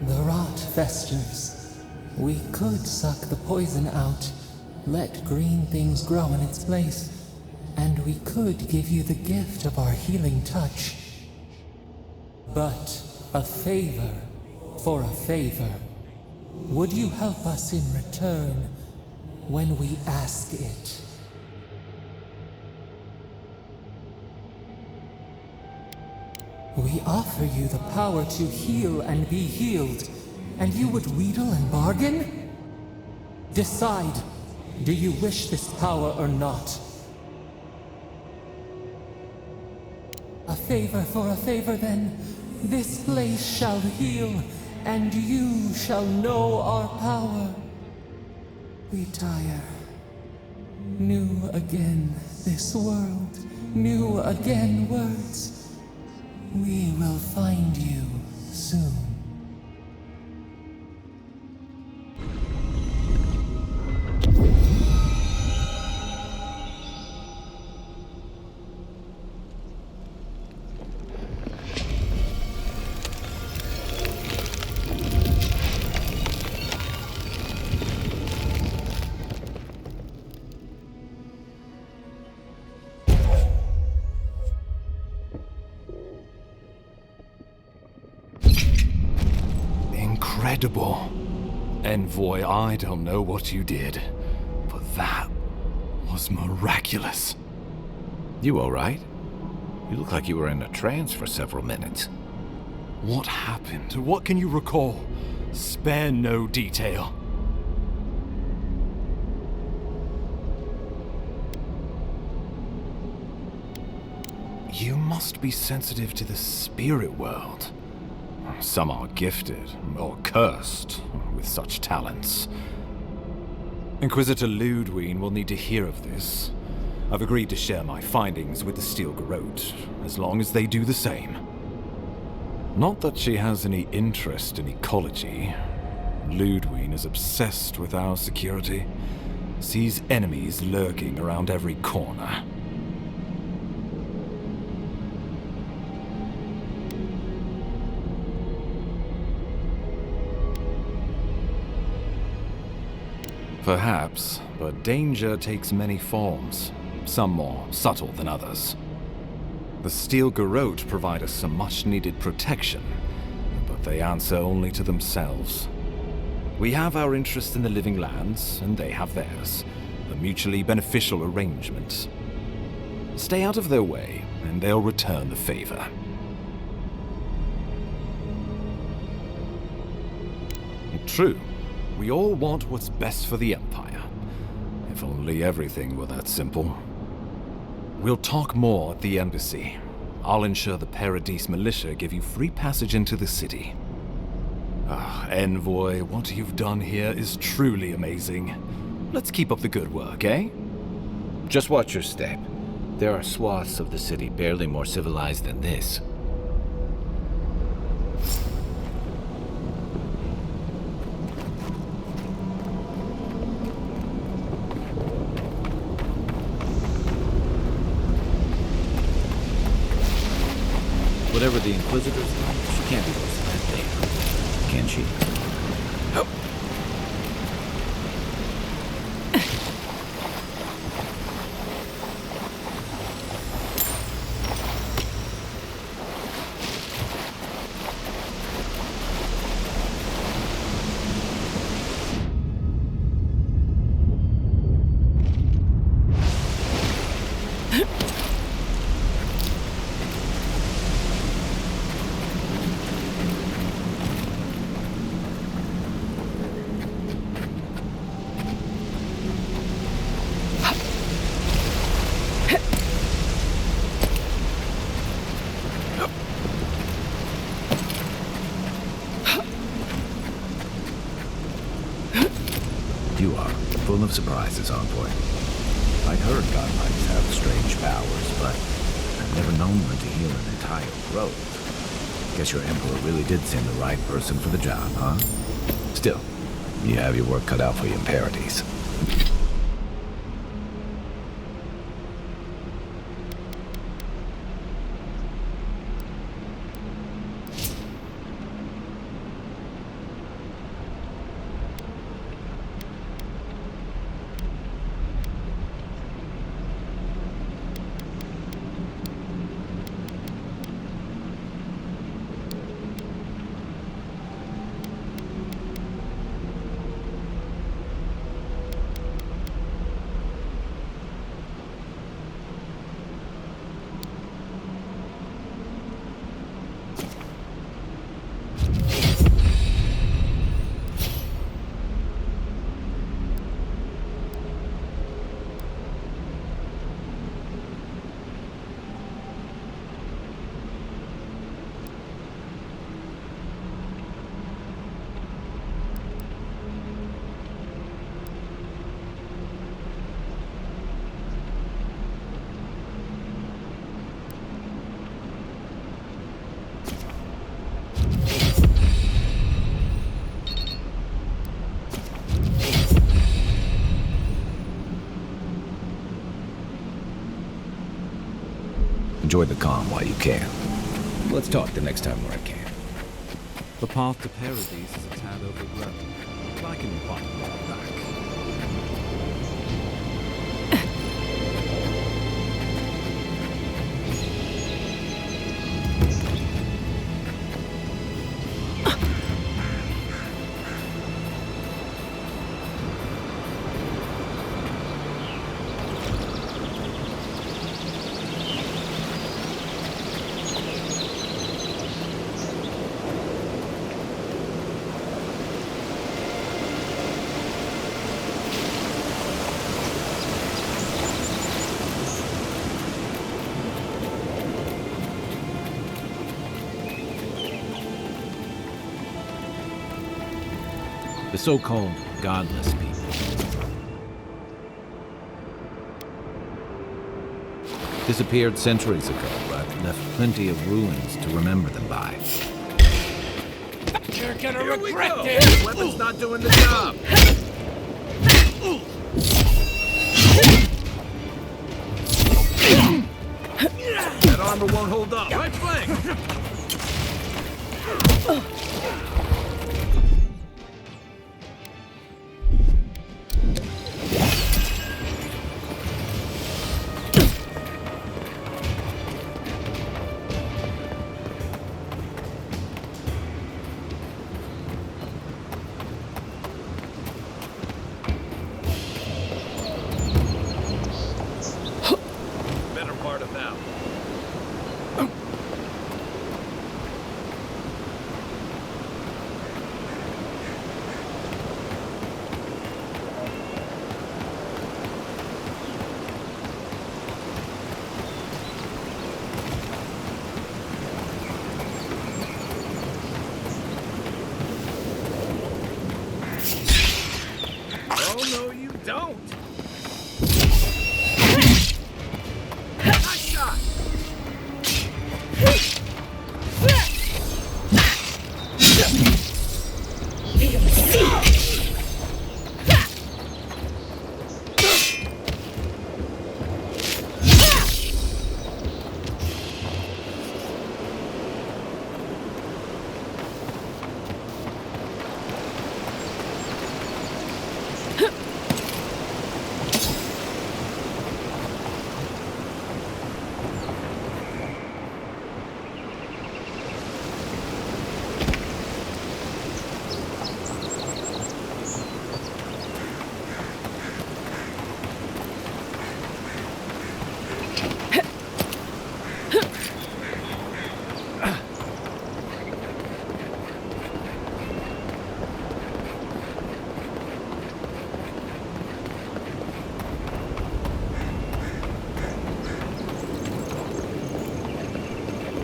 The rot festers. We could suck the poison out, let green things grow in its place, and we could give you the gift of our healing touch. But a favor for a favor. Would you help us in return when we ask it? We offer you the power to heal and be healed, and you would wheedle and bargain? Decide. Do you wish this power or not? A favor for a favor, then. This place shall heal, and you shall know our power. We tire. New again this world, new again words. We will find you soon. Incredible. Envoy, I don't know what you did, but that was miraculous. You all right? You look like you were in a trance for several minutes. What happened? What can you recall? Spare no detail. You must be sensitive to the spirit world. Some are gifted, or cursed, with such talents. Inquisitor Ludwig will need to hear of this. I've agreed to share my findings with the Steel Garrote, as long as they do the same. Not that she has any interest in ecology. Ludwig is obsessed with our security, sees enemies lurking around every corner. Perhaps, but danger takes many forms, some more subtle than others. The Steel Garrote provide us some much-needed protection, but they answer only to themselves. We have our interest in the living lands, and they have theirs, a mutually beneficial arrangement. Stay out of their way, and they'll return the favor. True. We all want what's best for the Empire. If only everything were that simple. We'll talk more at the embassy. I'll ensure the Paradise militia give you free passage into the city. Envoy, what you've done here is truly amazing. Let's keep up the good work, eh? Just watch your step. There are swaths of the city barely more civilized than this. Whatever the Inquisitors like, she can't be worse than that there. Can she? Oh. You are full of surprises, Envoy. I'd heard godlikes have strange powers, but I've never known one to heal an entire grove. Guess your Emperor really did send the right person for the job, huh? Still, you have your work cut out for you in Paradise. Enjoy the calm while you can. Let's talk the next time we're at camp. The path to Paradise is a tad overgrown, but I can find a way back. The so-called godless people. Disappeared centuries ago, but left plenty of ruins to remember them by. You're gonna regret this! Weapon's not doing the job! That armor won't hold up. Right flank! No, you don't! Nice shot!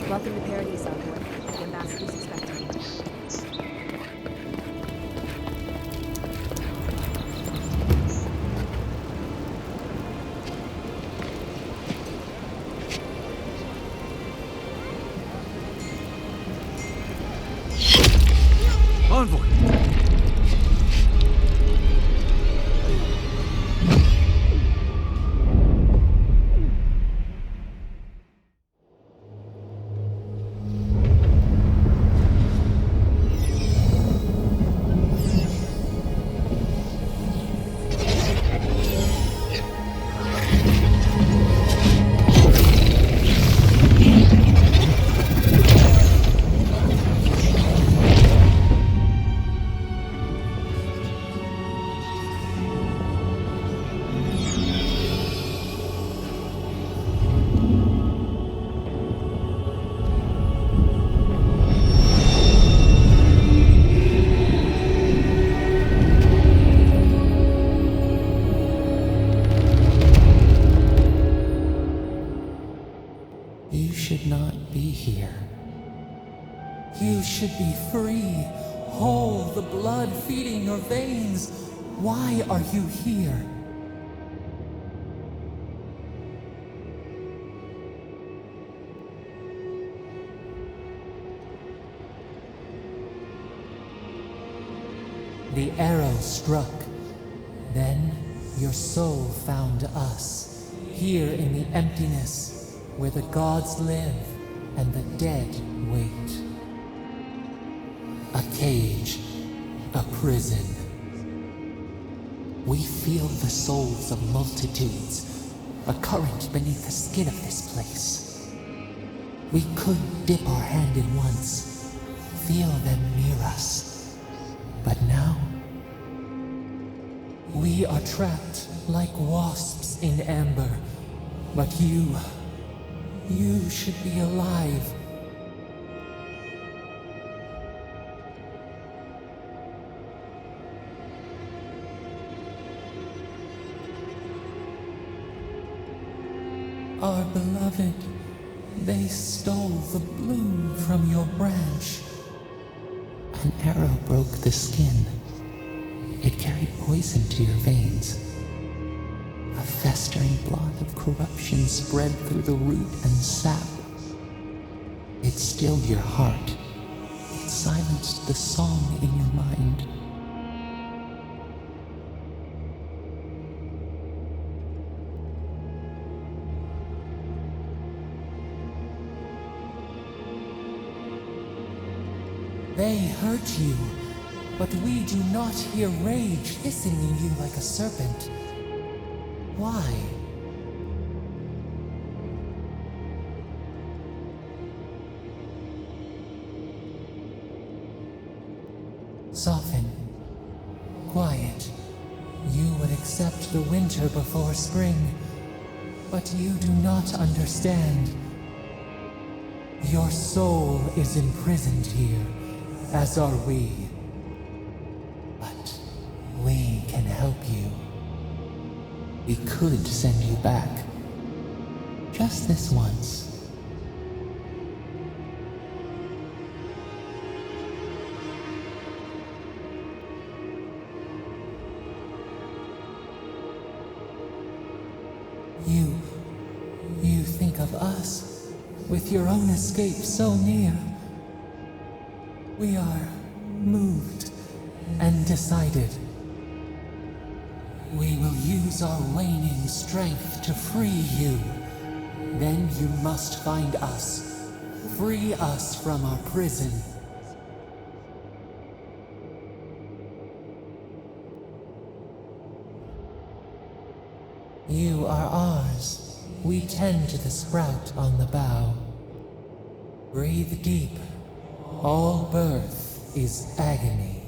Welcome to Paradise, Awoved. The ambassador's expecting you. Envoy! You should not be here. You should be free, whole, the blood feeding your veins. Why are you here? The arrow struck. Then your soul found us, here in the emptiness, where the gods live and the dead wait. A cage, a prison. We feel the souls of multitudes, a current beneath the skin of this place. We could dip our hand in once, feel them near us. But now, we are trapped like wasps in amber. But you should be alive. Our beloved, they stole the bloom from your branch. An arrow broke the skin. It carried poison to your veins. A festering blot of corruption spread through the root and sap. It stilled your heart. It silenced the song in your mind. They hurt you, but we do not hear rage hissing in you like a serpent. Why? Soften. Quiet. You would accept the winter before spring, but you do not understand. Your soul is imprisoned here, as are we. But we can help you. We could send you back. Just this once. You think of us, with your own escape so near. We are moved and decided. We will use our waning strength to free you. Then you must find us. Free us from our prison. You are ours. We tend to the sprout on the bough. Breathe deep. All birth is agony.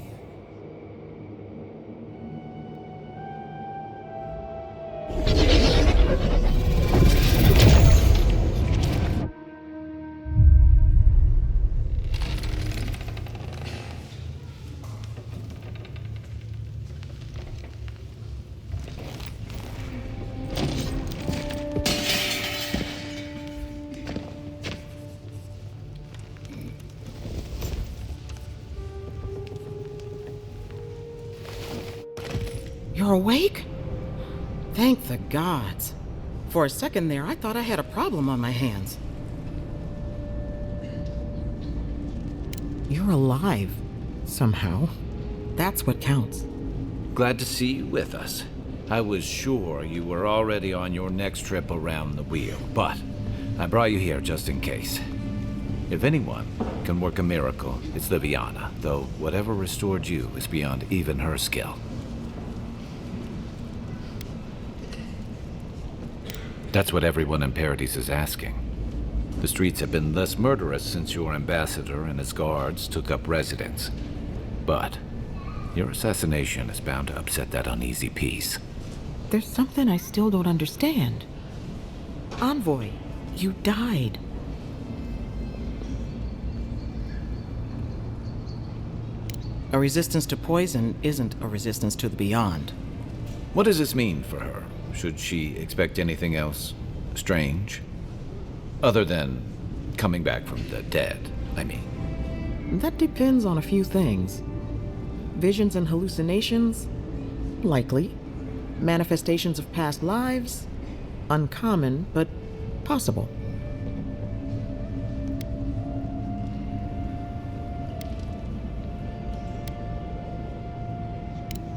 You're awake? Thank the gods. For a second there, I thought I had a problem on my hands. You're alive, somehow. That's what counts. Glad to see you with us. I was sure you were already on your next trip around the wheel, but I brought you here just in case. If anyone can work a miracle, it's Liviana, though whatever restored you is beyond even her skill. That's what everyone in Paradise is asking. The streets have been less murderous since your ambassador and his guards took up residence. But your assassination is bound to upset that uneasy peace. There's something I still don't understand. Envoy, you died. A resistance to poison isn't a resistance to the beyond. What does this mean for her? Should she expect anything else strange? Other than coming back from the dead, I mean. That depends on a few things. Visions and hallucinations? Likely. Manifestations of past lives? Uncommon, but possible.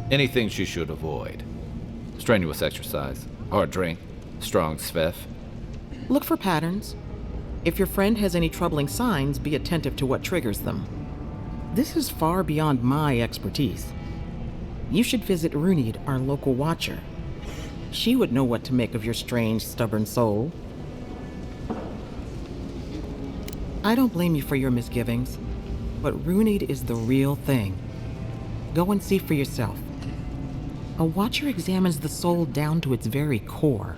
Anything she should avoid. Strenuous exercise, hard drink, strong sveff. Look for patterns. If your friend has any troubling signs, be attentive to what triggers them. This is far beyond my expertise. You should visit Runid, our local watcher. She would know what to make of your strange, stubborn soul. I don't blame you for your misgivings, but Runid is the real thing. Go and see for yourself. A watcher examines the soul down to its very core.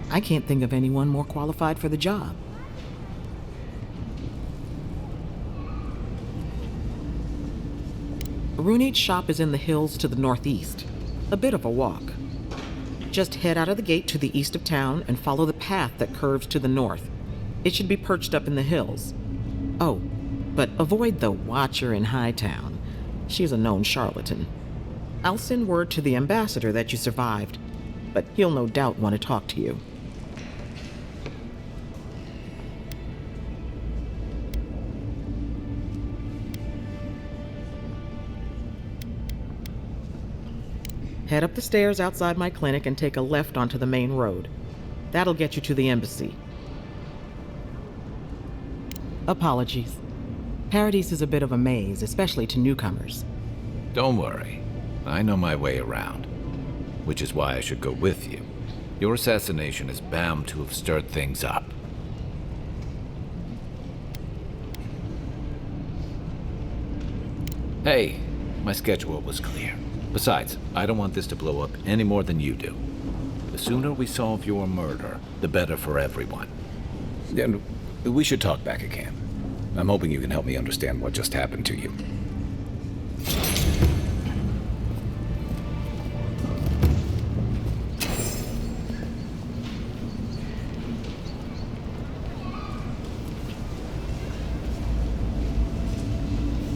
I can't think of anyone more qualified for the job. Runid's shop is in the hills to the northeast. A bit of a walk. Just head out of the gate to the east of town and follow the path that curves to the north. It should be perched up in the hills. Oh, but avoid the watcher in Hightown. She's a known charlatan. I'll send word to the ambassador that you survived. but he'll no doubt want to talk to you. Head up the stairs outside my clinic and take a left onto the main road. That'll get you to the embassy. Apologies. Paradise is a bit of a maze, especially to newcomers. Don't worry. I know my way around. Which is why I should go with you. Your assassination is bound to have stirred things up. Hey, my schedule was clear. Besides, I don't want this to blow up any more than you do. The sooner we solve your murder, the better for everyone. And we should talk back at camp. I'm hoping you can help me understand what just happened to you.